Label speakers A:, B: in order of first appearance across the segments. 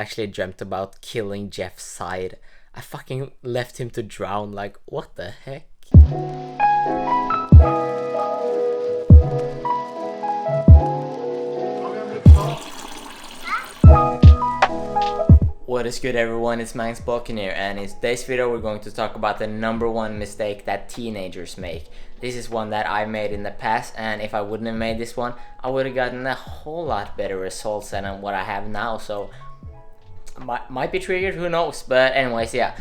A: actually dreamt about killing Jeff's side. I fucking left him to drown, like, what the heck? What is good, everyone? It's Magnus Bulkan here, and in today's video we're going to talk about the number one mistake that teenagers make. This is one that I made in the past, and if I wouldn't have made this one, I would have gotten a whole lot better results than what I have now, so might be triggered, who knows. But anyways, yeah,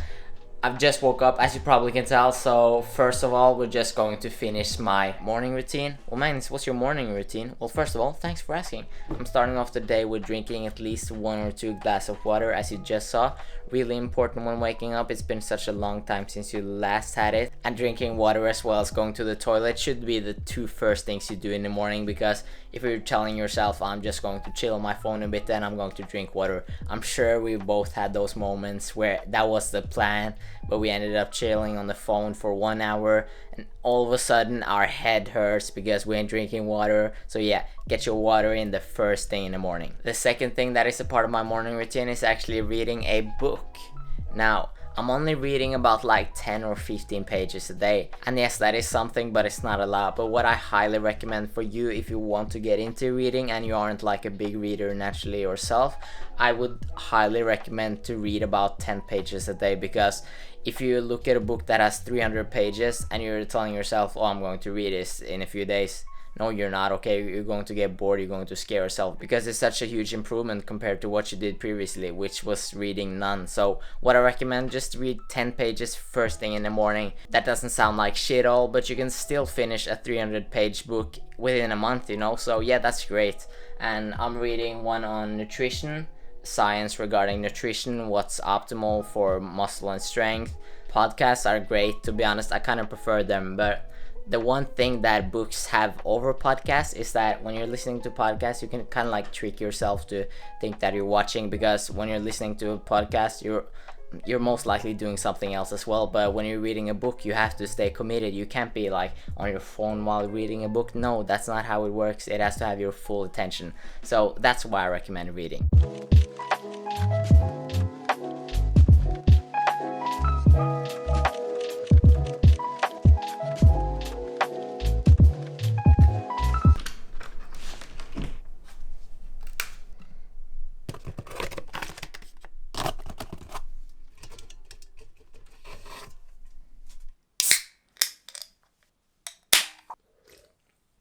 A: I've just woke up, as you probably can tell, so first of all, we're just going to finish my morning routine. Well, Magnus, what's your morning routine? Well, first of all, thanks for asking. I'm starting off the day with drinking at least 1 or 2 glasses of water, as you just saw. Really important when waking up. It's been such a long time since you last had it. And drinking water as well as going to the toilet should be the 2 first things you do in the morning, because if you're telling yourself, I'm just going to chill on my phone a bit, then I'm going to drink water. I'm sure we both had those moments where that was the plan, but we ended up chilling on the phone for 1 hour, and all of a sudden our head hurts because we ain't drinking water. So yeah, get your water in the first thing in the morning. The second thing that is a part of my morning routine is actually reading a book. Now, I'm only reading about like 10 or 15 pages a day, and yes, that is something, but it's not a lot. But what I highly recommend for you, if you want to get into reading and you aren't like a big reader naturally yourself, I would highly recommend to read about 10 pages a day, because if you look at a book that has 300 pages and you're telling yourself, oh, I'm going to read this in a few days, no, you're not. Okay, you're going to get bored, you're going to scare yourself, because it's such a huge improvement compared to what you did previously, which was reading none. So what I recommend, just read 10 pages first thing in the morning. That doesn't sound like shit all, but you can still finish a 300-page book within a month, you know. So yeah, that's great. And I'm reading one on nutrition, science regarding nutrition, what's optimal for muscle and strength. Podcasts are great, to be honest. I kind of prefer them, but the one thing that books have over podcasts is that when you're listening to podcasts, you can kind of like trick yourself to think that you're watching, because when you're listening to a podcast, you're most likely doing something else as well. But when you're reading a book, you have to stay committed. You can't be like on your phone while reading a book. No, that's not how it works. It has to have your full attention. So that's why I recommend reading.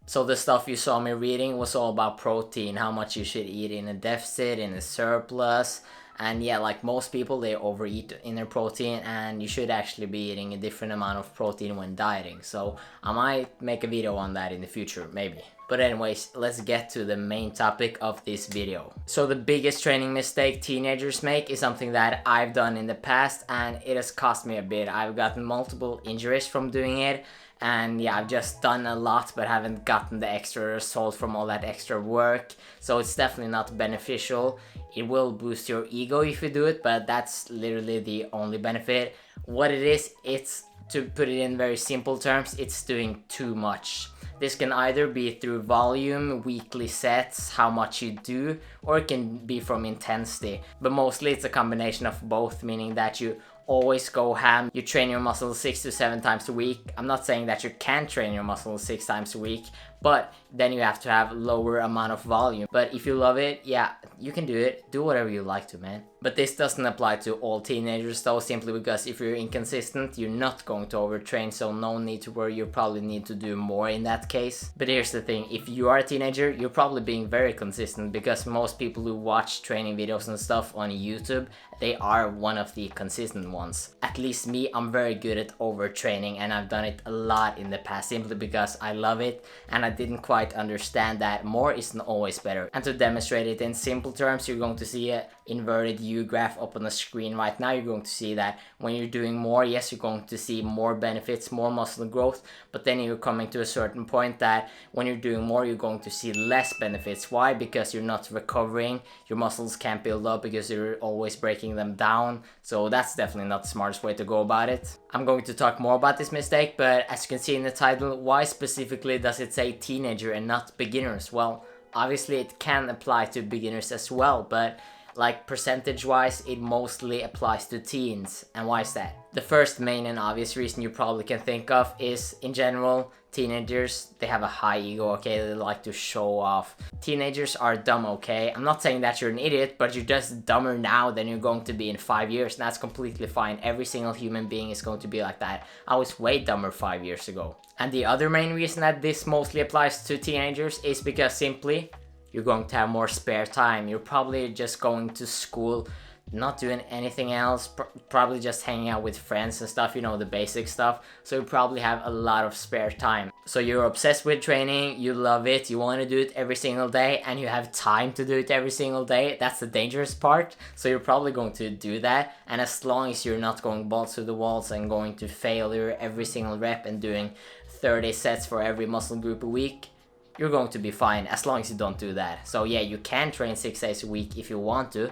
A: So the stuff you saw me reading was all about protein, how much you should eat in a deficit, in a surplus. And yeah, like most people, they overeat in their protein, and you should actually be eating a different amount of protein when dieting. So I might make a video on that in the future, maybe. But anyways, let's get to the main topic of this video. So the biggest training mistake teenagers make is something that I've done in the past, and it has cost me a bit. I've gotten multiple injuries from doing it. And yeah, I've just done a lot but haven't gotten the extra result from all that extra work. So it's definitely not beneficial. It will boost your ego if you do it, but that's literally the only benefit. What it is, it's, to put it in very simple terms, it's doing too much. This can either be through volume, weekly sets, how much you do, or it can be from intensity. But mostly it's a combination of both, meaning that you always go ham. You train your muscles 6 to 7 times a week. I'm not saying that you can't train your muscles 6 times a week, but then you have to have lower amount of volume. But if you love it, yeah, you can do it. Do whatever you like to, man. But this doesn't apply to all teenagers though, simply because if you're inconsistent, you're not going to overtrain, so no need to worry. You probably need to do more in that case. But here's the thing, if you are a teenager, you're probably being very consistent, because most people who watch training videos and stuff on YouTube, they are one of the consistent ones. At least me, I'm very good at overtraining, and I've done it a lot in the past simply because I love it, and I didn't quite understand that more isn't always better. And to demonstrate it in simple terms, you're going to see a inverted U graph up on the screen right now. You're going to see that when you're doing more, yes, you're going to see more benefits, more muscle growth, but then you're coming to a certain point that when you're doing more, you're going to see less benefits. Why? Because you're not recovering. Your muscles can't build up because you're always breaking them down. So that's definitely not the smartest way to go about it. I'm going to talk more about this mistake, but as you can see in the title, why specifically does it say teenager and not beginners? Well, obviously it can apply to beginners as well, but like percentage wise, it mostly applies to teens. And why is that? The first main and obvious reason you probably can think of is, in general, teenagers, they have a high ego, okay? They like to show off. Teenagers are dumb, okay? I'm not saying that you're an idiot, but you're just dumber now than you're going to be in 5 years, and that's completely fine. Every single human being is going to be like that. I was way dumber 5 years ago. And the other main reason that this mostly applies to teenagers is because simply, you're going to have more spare time. You're probably just going to school, not doing anything else, probably just hanging out with friends and stuff, you know, the basic stuff. So you probably have a lot of spare time. So you're obsessed with training, you love it, you want to do it every single day, and you have time to do it every single day. That's the dangerous part. So you're probably going to do that, and as long as you're not going balls to the walls and going to failure every single rep and doing 30 sets for every muscle group a week, you're going to be fine as long as you don't do that. So yeah, you can train 6 days a week if you want to,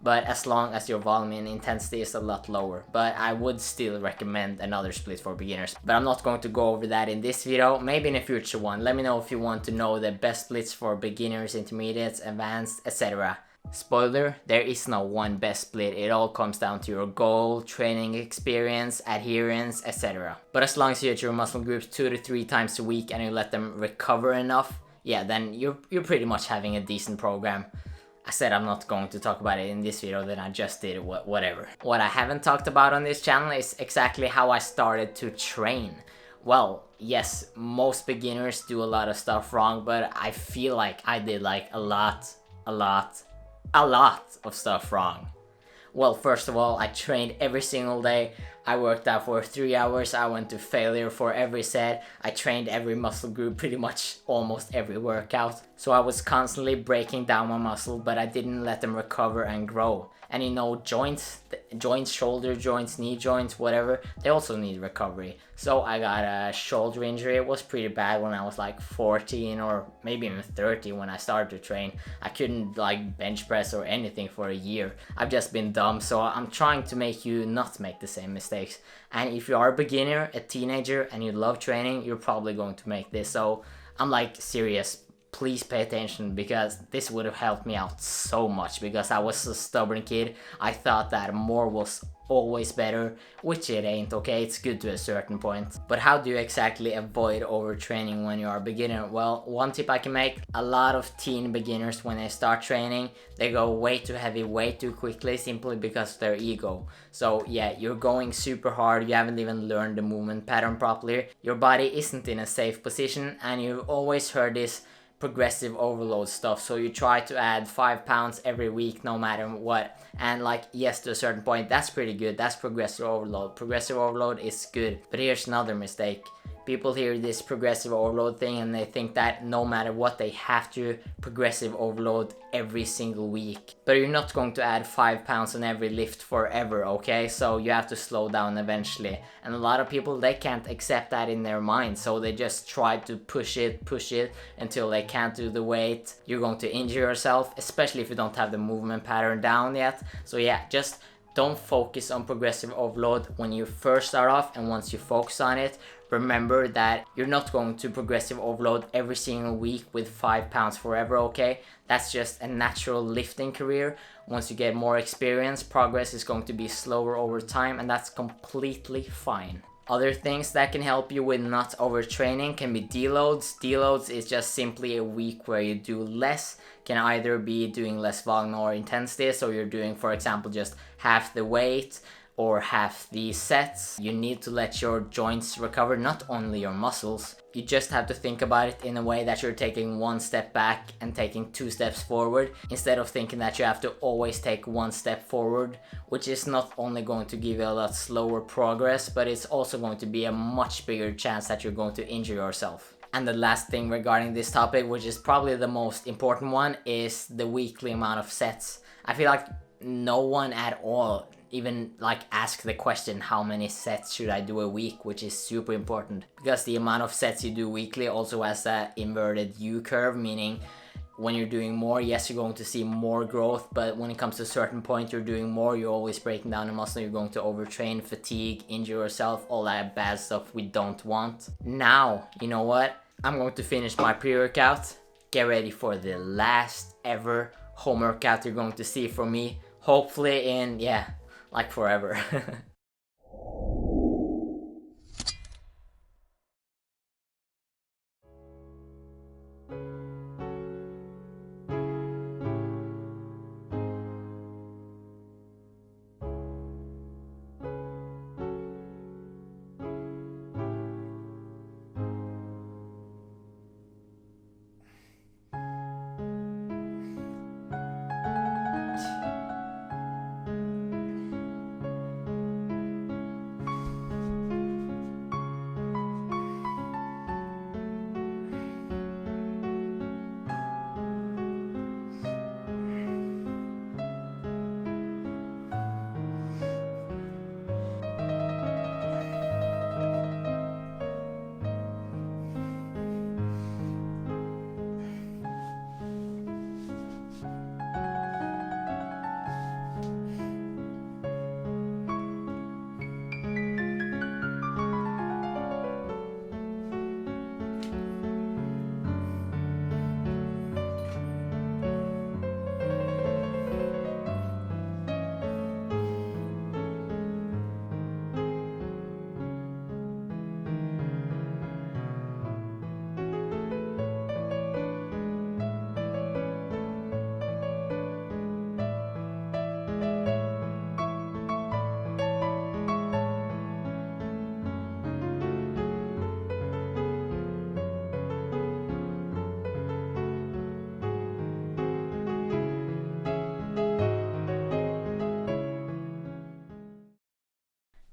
A: but as long as your volume and intensity is a lot lower. But I would still recommend another split for beginners. But I'm not going to go over that in this video, maybe in a future one. Let me know if you want to know the best splits for beginners, intermediates, advanced, etc. Spoiler, there is no one best split. It all comes down to your goal, training experience, adherence, etc. But as long as you hit your muscle groups 2 to 3 times a week and you let them recover enough, yeah, then you're pretty much having a decent program. I said I'm not going to talk about it in this video, then I just did whatever. What I haven't talked about on this channel is exactly how I started to train. Well, yes, most beginners do a lot of stuff wrong, but I feel like I did like a lot of stuff wrong. Well, first of all, I trained every single day. I worked out for 3 hours. I went to failure for every set. I trained every muscle group, pretty much almost every workout. So I was constantly breaking down my muscle, but I didn't let them recover and grow. And you know, joints, shoulder joints, knee joints, whatever, they also need recovery. So I got a shoulder injury. It was pretty bad when I was like 14 or maybe even 30 when I started to train. I couldn't like bench press or anything for a year. I've just been dumb, so I'm trying to make you not make the same mistakes. And if you are a beginner, a teenager, and you love training, you're probably going to make this. So I'm like serious. Please pay attention, because this would have helped me out so much, because I was a stubborn kid. I thought that more was always better, which it ain't, okay? It's good to a certain point. But how do you exactly avoid overtraining when you are a beginner? Well, one tip I can make, a lot of teen beginners, when they start training, they go way too heavy, way too quickly, simply because of their ego. So yeah, you're going super hard, you haven't even learned the movement pattern properly, your body isn't in a safe position, and you've always heard this progressive overload stuff. So you try to add 5 pounds every week no matter what, and like, yes, to a certain point that's pretty good, that's progressive overload. Progressive overload is good, but here's another mistake. People hear this progressive overload thing and they think that no matter what they have to progressive overload every single week. But you're not going to add 5 pounds on every lift forever, okay? So you have to slow down eventually. And a lot of people, they can't accept that in their mind, so they just try to push it until they can't do the weight. You're going to injure yourself, especially if you don't have the movement pattern down yet. So yeah, just don't focus on progressive overload when you first start off, and once you focus on it, remember that you're not going to progressive overload every single week with 5 pounds forever, okay? That's just a natural lifting career. Once you get more experience, progress is going to be slower over time, and that's completely fine. Other things that can help you with not overtraining can be deloads. Deloads is just simply a week where you do less. Can either be doing less volume or intensity, so you're doing, for example, just half the weight or half the sets. You need to let your joints recover, not only your muscles. You just have to think about it in a way that you're taking 1 step back and taking 2 steps forward, instead of thinking that you have to always take 1 step forward, which is not only going to give you a lot slower progress, but it's also going to be a much bigger chance that you're going to injure yourself. And the last thing regarding this topic, which is probably the most important one, is the weekly amount of sets. I feel like no one at all even like ask the question, how many sets should I do a week, which is super important, because the amount of sets you do weekly also has that inverted U curve, meaning when you're doing more, yes, you're going to see more growth, but when it comes to a certain point, you're doing more, you're always breaking down the muscle, you're going to overtrain, fatigue, injure yourself, all that bad stuff we don't want. Now, you know what? I'm going to finish my pre-workout. Get ready for the last ever home workout you're going to see from me, hopefully in, yeah, like forever.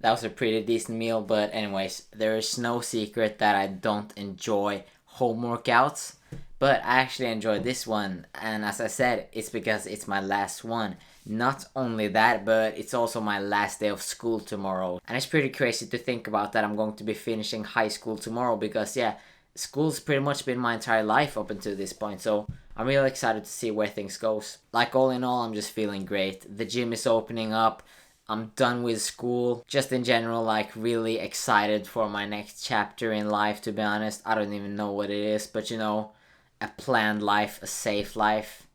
A: That was a pretty decent meal, but anyways, there is no secret that I don't enjoy home workouts, but I actually enjoy this one, and as I said, it's because it's my last one. Not only that, but it's also my last day of school tomorrow, and it's pretty crazy to think about that I'm going to be finishing high school tomorrow, because yeah, school's pretty much been my entire life up until this point, so I'm really excited to see where things goes. Like, all in all, I'm just feeling great. The gym is opening up, I'm done with school. Just in general, like, really excited for my next chapter in life, to be honest. I don't even know what it is, but you know, a planned life, a safe life.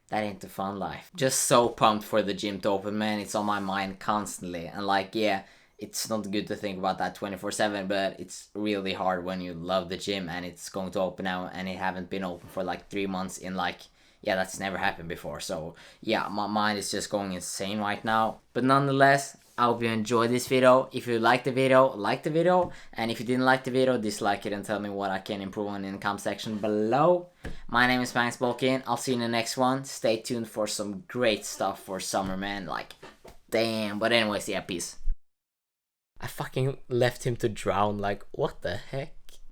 A: That ain't the fun life. Just so pumped for the gym to open, man. It's on my mind constantly. And like, yeah, it's not good to think about that 24/7, but it's really hard when you love the gym and it's going to open now and it haven't been open for like 3 months in like, yeah, that's never happened before. So yeah, my mind is just going insane right now. But nonetheless, I hope you enjoyed this video. If you liked the video, like the video. And if you didn't like the video, dislike it and tell me what I can improve on in the comment section below. My name is Magnus Bulkan. I'll see you in the next one. Stay tuned for some great stuff for summer, man. Like, damn. But anyways, yeah, peace. I fucking left him to drown. Like, what the heck?